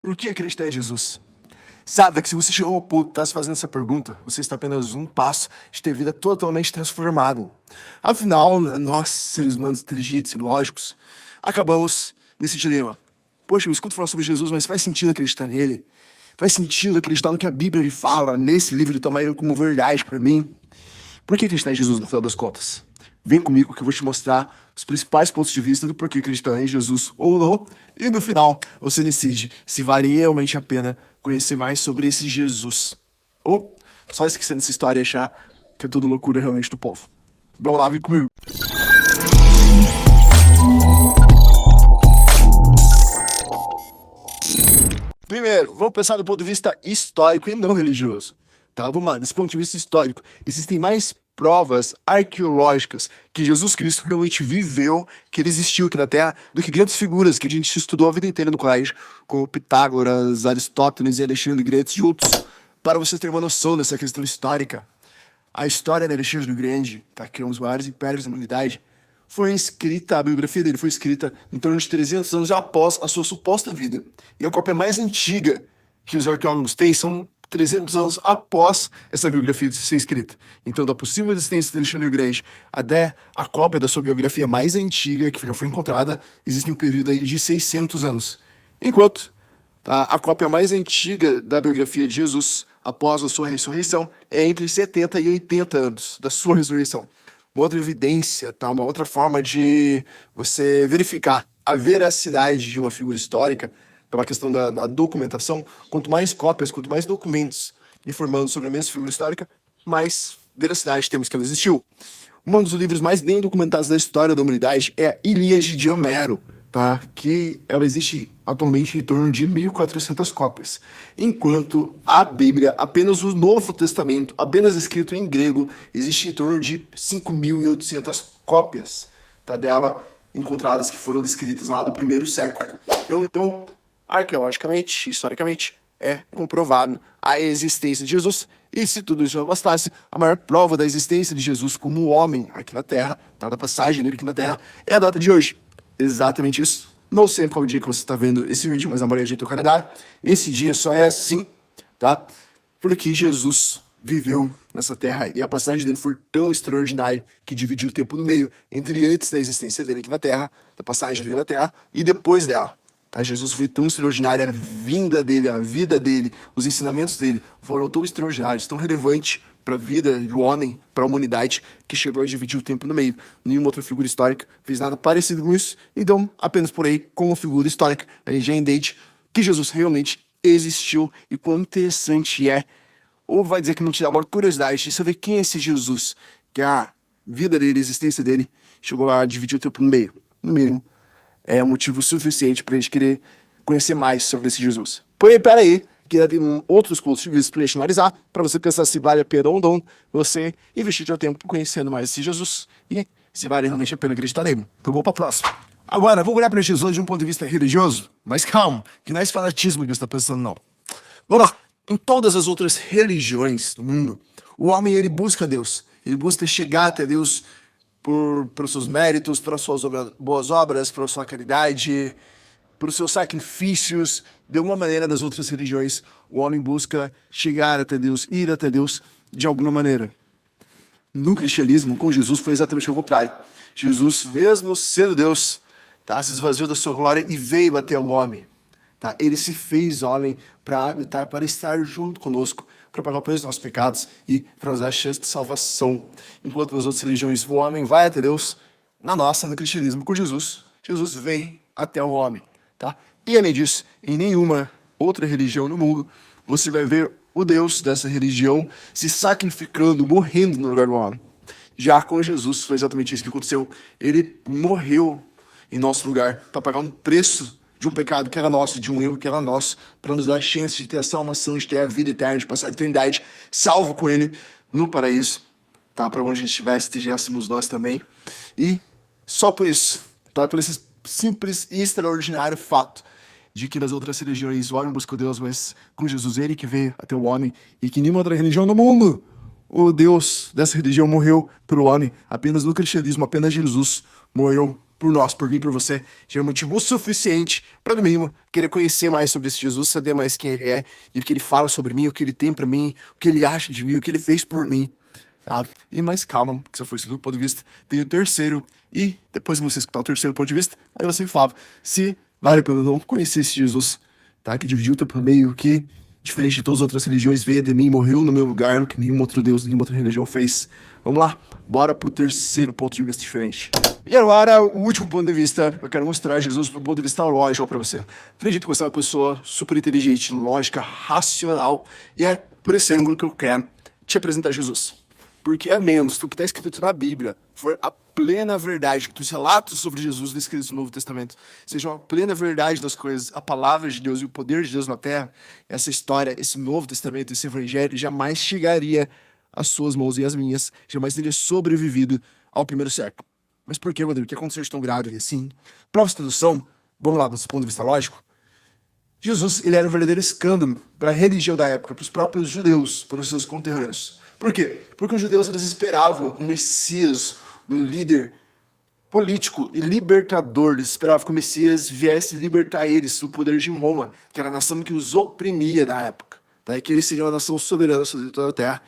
Por que acreditar em Jesus? Sabe que se você chegou ao ponto de estar se fazendo essa pergunta, você está apenas um passo de ter vida totalmente transformada. Afinal, nós, seres humanos inteligentes e lógicos, acabamos nesse dilema. Poxa, eu escuto falar sobre Jesus, mas faz sentido acreditar nele? Faz sentido acreditar no que a Bíblia me fala, nesse livro, e tomar ele como verdade para mim? Por que acreditar em Jesus no final das contas? Vem comigo que eu vou te mostrar os principais pontos de vista do porquê acreditar em Jesus ou não. E no final, você decide se vale realmente a pena conhecer mais sobre esse Jesus. Ou só esquecendo essa história e achar que é tudo loucura realmente do povo. Vamos lá, vem comigo. Primeiro, vamos pensar do ponto de vista histórico e não religioso. Tá? Vamos lá, desse ponto de vista histórico, existem mais provas arqueológicas que Jesus Cristo realmente viveu, que ele existiu aqui na Terra, do que grandes figuras que a gente estudou a vida inteira no colégio, como Pitágoras, Aristóteles e Alexandre Grande e outros. Para você ter uma noção dessa questão histórica, a história de Alexandre o Grande, tá, que é um dos maiores impérios da humanidade, foi escrita, a biografia dele foi escrita em torno de 300 anos após a sua suposta vida. E a cópia mais antiga que os arqueólogos têm são 300 anos após essa biografia ser escrita. Então, da possível existência de Alexandre o Grande até a cópia da sua biografia mais antiga, que já foi encontrada, existe um período aí de 600 anos. Enquanto tá, a cópia mais antiga da biografia de Jesus, após a sua ressurreição, é entre 70 e 80 anos da sua ressurreição. Uma outra evidência, tá? Uma outra forma de você verificar a veracidade de uma figura histórica, pela questão da documentação, quanto mais cópias, quanto mais documentos informando sobre a mesma figura histórica, mais veracidade temos que ela existiu. Um dos livros mais bem documentados da história da humanidade é a Ilíade de Homero, tá? Que ela existe atualmente em torno de 1.400 cópias. Enquanto a Bíblia, apenas o Novo Testamento, apenas escrito em grego, existe em torno de 5.800 cópias, tá, dela, encontradas que foram descritas lá do primeiro século. Então, arqueologicamente, historicamente, é comprovado a existência de Jesus. E se tudo isso não bastasse, a maior prova da existência de Jesus como homem aqui na Terra, tá, da passagem dele aqui na Terra, é a data de hoje. Exatamente isso. Não sei qual dia que você está vendo esse vídeo, mas a maioria ajeitou o calendário. Esse dia só é assim, tá? Porque Jesus viveu nessa terra e a passagem dele foi tão extraordinária que dividiu o tempo no meio entre antes da existência dele aqui na Terra, da passagem dele na Terra, e depois dela. Tá? Jesus foi tão extraordinário, a vinda dele, a vida dele, os ensinamentos dele foram tão extraordinários, tão relevantes para a vida do homem, para a humanidade, que chegou a dividir o tempo no meio. Nenhuma outra figura histórica fez nada parecido com isso. Então, apenas por aí, como figura histórica, a gente já entende que Jesus realmente existiu e quão interessante é, ou vai dizer que não te dá uma curiosidade de saber quem é esse Jesus, que a vida dele, a existência dele, chegou a dividir o tempo no meio. No mínimo, é um motivo suficiente para a gente querer conhecer mais sobre esse Jesus. Porém, peraí, que ainda tem outros pontos de vista para a gente analisar, para você pensar se vale a pena ou não você investir seu tempo conhecendo mais esse Jesus e se vale realmente a pena acreditar nele. Então vamos para a próxima. Agora, vamos olhar para Jesus de um ponto de vista religioso, mas calma, que não é esse fanatismo que você está pensando, não. Vamos lá. Em todas as outras religiões do mundo, o homem ele busca Deus, ele busca chegar até Deus pelos seus méritos, pelas suas boas obras, pela sua caridade, pelos seus sacrifícios. De alguma maneira, das outras religiões, o homem busca chegar até Deus, ir até Deus de alguma maneira. No cristianismo, com Jesus, foi exatamente o contrário. Jesus, mesmo sendo Deus, tá, se esvaziou da sua glória e veio até o homem. Tá? Ele se fez homem para habitar, para estar junto conosco, para pagar o preço dos nossos pecados e para nos dar a chance de salvação. Enquanto nas outras religiões o homem vai até Deus, na nossa, no cristianismo, com Jesus, Jesus vem até o homem. Tá? E além disso, em nenhuma outra religião no mundo, você vai ver o Deus dessa religião se sacrificando, morrendo no lugar do homem. Já com Jesus foi exatamente isso que aconteceu. Ele morreu em nosso lugar para pagar um preço de um pecado que era nosso, de um erro que era nosso, para nos dar a chance de ter a salvação, de ter a vida eterna, de passar a eternidade salvo com ele no paraíso, tá? Para onde a gente estivesse, estejéssemos nós também. E só por isso, tá? Por esse simples e extraordinário fato de que nas outras religiões o homem buscou Deus, mas com Jesus ele que veio até o homem, e que nenhuma outra religião no mundo o Deus dessa religião morreu pelo homem. Apenas no cristianismo, apenas Jesus morreu por nós, por mim, por você, já é motivo o suficiente para, no mínimo, querer conhecer mais sobre esse Jesus, saber mais quem ele é, e o que ele fala sobre mim, o que ele tem para mim, o que ele acha de mim, o que ele fez por mim. Tá? E mais calma, porque se eu for esse ponto de vista, tem o terceiro, e depois que você escutar o terceiro ponto de vista, aí você fala se vale a pena não conhecer esse Jesus, tá? Que dividiu o tempo no meio, que, diferente de todas as outras religiões, veio de mim, morreu no meu lugar, que nenhum outro Deus, nenhuma outra religião fez. Vamos lá, bora pro terceiro ponto de vista diferente. E agora, o último ponto de vista, eu quero mostrar Jesus do ponto de vista lógico pra você. Acredito que você é uma pessoa super inteligente, lógica, racional, e é por esse ângulo que eu quero te apresentar Jesus. Porque a menos do que está escrito na Bíblia for a plena verdade, que os relatos sobre Jesus descritos no Novo Testamento sejam a plena verdade das coisas, a palavra de Deus e o poder de Deus na terra, essa história, esse Novo Testamento, esse Evangelho jamais chegaria às suas mãos e às minhas, jamais teria sobrevivido ao primeiro século. Mas por que, Rodrigo? O que aconteceu de tão grave assim? Para nossa tradução, vamos lá, do ponto de vista lógico, Jesus ele era um verdadeiro escândalo para a religião da época, para os próprios judeus, para os seus conterrâneos. Por quê? Porque os judeus eles esperavam um Messias, um líder político e libertador. Eles esperavam que o Messias viesse libertar eles do poder de Roma, que era a nação que os oprimia na época. Tá? E que eles seriam a nação soberana sobre toda a terra.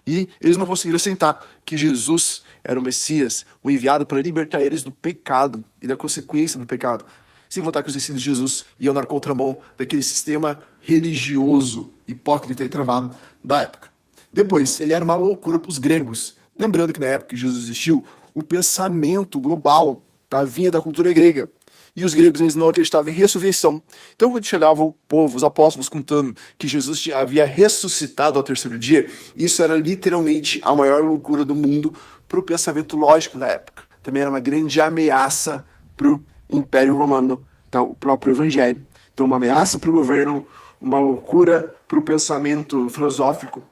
E eles não conseguiram aceitar que Jesus era o Messias, o enviado para libertar eles do pecado e da consequência do pecado. Sem contar que os ensinos de Jesus iam na contramão daquele sistema religioso, hipócrita e travado da época. Depois, ele era uma loucura para os gregos. Lembrando que na época que Jesus existiu, o pensamento global vinha da cultura grega. E os gregos eles não acreditavam em ressurreição. Então, quando chegavam o povo, os apóstolos contando que Jesus havia ressuscitado ao terceiro dia, isso era literalmente a maior loucura do mundo para o pensamento lógico da época. Também era uma grande ameaça para o Império Romano, então, o próprio Evangelho. Então, uma ameaça para o governo, uma loucura para o pensamento filosófico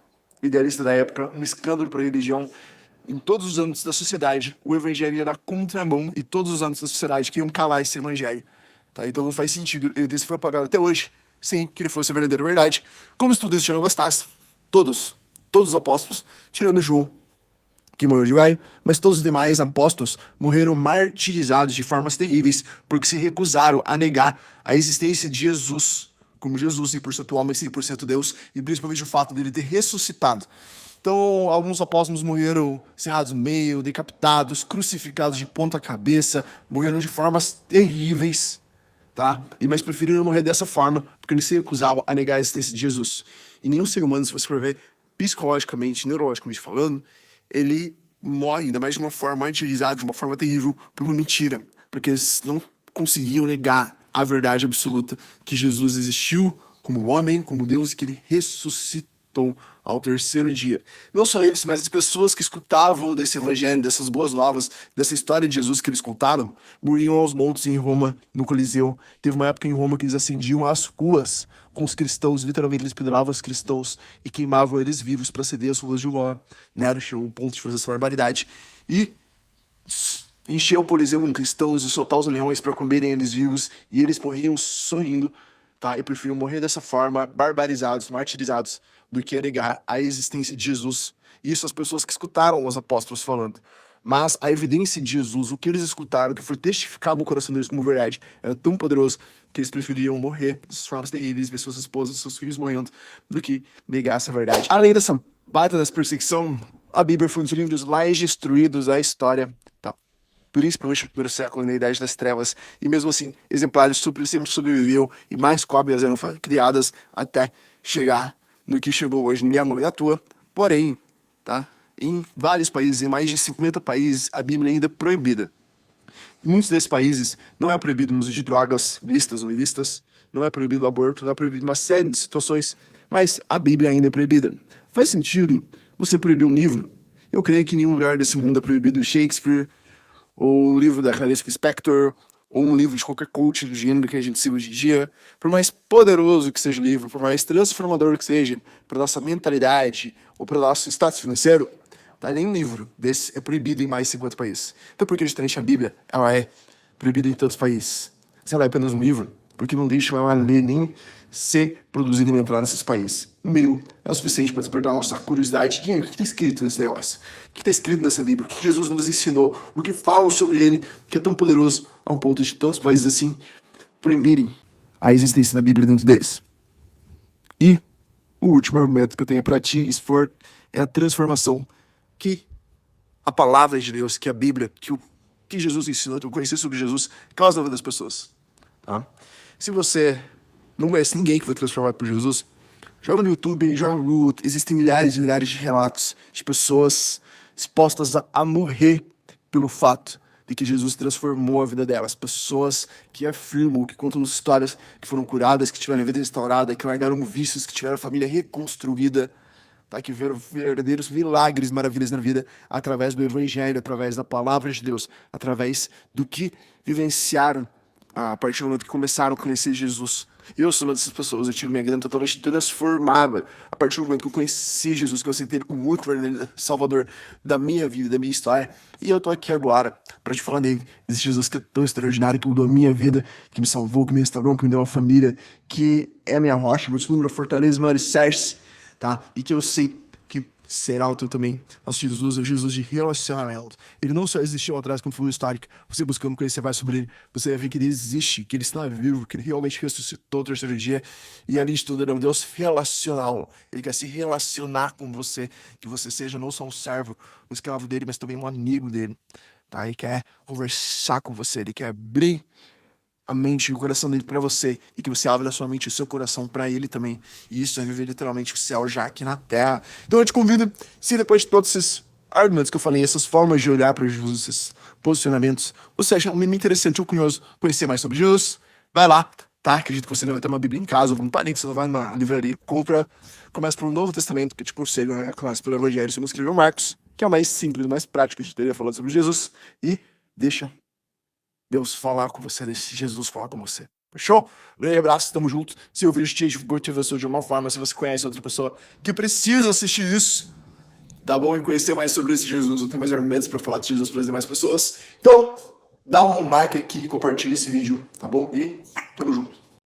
idealista da época, um escândalo para a religião. Em todos os âmbitos da sociedade, o evangelho ia na contramão e todos os âmbitos da sociedade queriam calar esse evangelho. Tá? Então não faz sentido ele ter se propagado até hoje sem que ele fosse a verdadeira verdade. Como se tudo isso já não bastasse, todos os apóstolos, tirando João, que morreu de velho, mas todos os demais apóstolos morreram martirizados de formas terríveis porque se recusaram a negar a existência de Jesus, como Jesus, 100% homem, 100% Deus, e principalmente o fato dele ter ressuscitado. Então, alguns apóstolos morreram cerrados no meio, decapitados, crucificados de ponta cabeça, morreram de formas terríveis, tá? Mas preferiram morrer dessa forma, porque eles se recusavam a negar a existência de Jesus. E nenhum ser humano, se você for ver, psicologicamente, neurologicamente falando, ele morre, ainda mais de uma forma martirizada, de uma forma terrível, por uma mentira. Porque eles não conseguiam negar a verdade absoluta, que Jesus existiu como homem, como Deus, e que ele ressuscitou ao terceiro dia. Não só eles, mas as pessoas que escutavam desse evangelho, dessas boas novas, dessa história de Jesus que eles contaram, morriam aos montes em Roma, no Coliseu. Teve uma época em Roma que eles acendiam as ruas com os cristãos, literalmente eles penduravam os cristãos e queimavam eles vivos para ceder as ruas de Roma. Nero chegou a um ponto de fazer essa barbaridade. E encher o Coliseu com cristãos e soltar os leões para comerem eles vivos, e eles morriam sorrindo, tá? E preferiam morrer dessa forma, barbarizados, martirizados, do que negar a existência de Jesus. Isso as pessoas que escutaram os apóstolos falando. Mas a evidência de Jesus, o que eles escutaram, que foi testificado no coração deles como verdade, era tão poderoso que eles preferiam morrer das formas terríveis, ver suas esposas, seus filhos morrendo, do que negar essa verdade. Além dessa baita dessa perseguição, a Bíblia foi um dos livros mais destruídos da história, tá? Principalmente no primeiro século, na Idade das Trevas, e mesmo assim, exemplares sempre sobreviveu, e mais cópias eram criadas até chegar no que chegou hoje. Ninguém é à toa, porém, tá? Em vários países, em mais de 50 países, a Bíblia ainda é proibida. Em muitos desses países, não é proibido o uso de drogas listas ou ilícitas, não é proibido o aborto, não é proibido uma série de situações, mas a Bíblia ainda é proibida. Faz sentido você proibir um livro? Eu creio que em nenhum lugar desse mundo é proibido Shakespeare, ou o livro da Clarice Lispector, ou um livro de qualquer coach do gênero que a gente siga hoje em dia. Por mais poderoso que seja o livro, por mais transformador que seja para nossa mentalidade ou para o nosso status financeiro, tá? Nenhum livro desse é proibido em mais de 50 países. Então por que diferente a Bíblia? Ela é proibida em tantos países. Se ela é apenas um livro, porque não deixa ela ler nem ser produzido e implementado nesses países. Um mil é o suficiente para despertar a nossa curiosidade. E aí, o que está escrito nesse negócio? O que está escrito nessa Bíblia? O que Jesus nos ensinou? O que fala sobre ele, que é tão poderoso a um ponto de tantos países assim proibirem a existência da Bíblia dentro deles? E o último argumento que eu tenho para ti expor é a transformação que a palavra de Deus, que a Bíblia, que Jesus ensinou, que eu conheci sobre Jesus, causa na vida das pessoas. Tá? Se você não conhece ninguém que foi transformado por Jesus, joga no YouTube, joga no Google, existem milhares e milhares de relatos de pessoas dispostas a morrer pelo fato de que Jesus transformou a vida delas. Pessoas que afirmam, que contam histórias que foram curadas, que tiveram a vida restaurada, que largaram vícios, que tiveram a família reconstruída, tá? Que viram verdadeiros milagres, maravilhas na vida, através do Evangelho, através da palavra de Deus, através do que vivenciaram a partir do momento que começaram a conhecer Jesus. Eu sou uma dessas pessoas, eu tive minha vida totalmente transformada a partir do momento que eu conheci Jesus, que eu aceitei ele como o único verdadeiro Salvador da minha vida, da minha história. E eu tô aqui agora para te falar dele. Existe Jesus que é tão extraordinário, que mudou a minha vida, que me salvou, que me restaurou, que me deu uma família, que é a minha rocha, meu segundo, minha fortaleza, meu alicerce, tá? E que eu sei que será o teu também. Nosso Jesus é o Jesus de relacionamento. Ele não só existiu atrás como foi histórico. Você buscando conhecer mais sobre ele, você vai ver que ele existe, que ele está vivo, que ele realmente ressuscitou no terceiro dia. E além de tudo, ele é um Deus relacional. Ele quer se relacionar com você, que você seja não só um servo, um escravo dele, mas também um amigo dele. Tá? Ele quer conversar com você, ele quer abrir a mente e o coração dele para você, e que você abra a sua mente e o seu coração para ele também. E isso é viver literalmente o céu já aqui na terra. Então eu te convido, se depois de todos esses argumentos que eu falei, essas formas de olhar para Jesus, esses posicionamentos, você acha um mínimo interessante ou curioso conhecer mais sobre Jesus, vai lá, tá? Acredito que você não vai ter uma Bíblia em casa, ou um parente, você não vai numa livraria, compra, começa pelo Novo Testamento, que te aconselho, né? Começa pelo Evangelho, você não escreveu Marcos, que é o mais simples, o mais prático que a gente teria falando sobre Jesus, e deixa Deus falar com você, deixa Jesus falar com você. Fechou? Grande abraço, tamo junto. Se o vídeo te motivou de uma forma, se você conhece outra pessoa que precisa assistir isso, tá bom? E conhecer mais sobre esse Jesus, eu tenho mais argumentos pra falar de Jesus para as demais pessoas. Então, dá um like aqui, compartilha esse vídeo, tá bom? E tamo junto.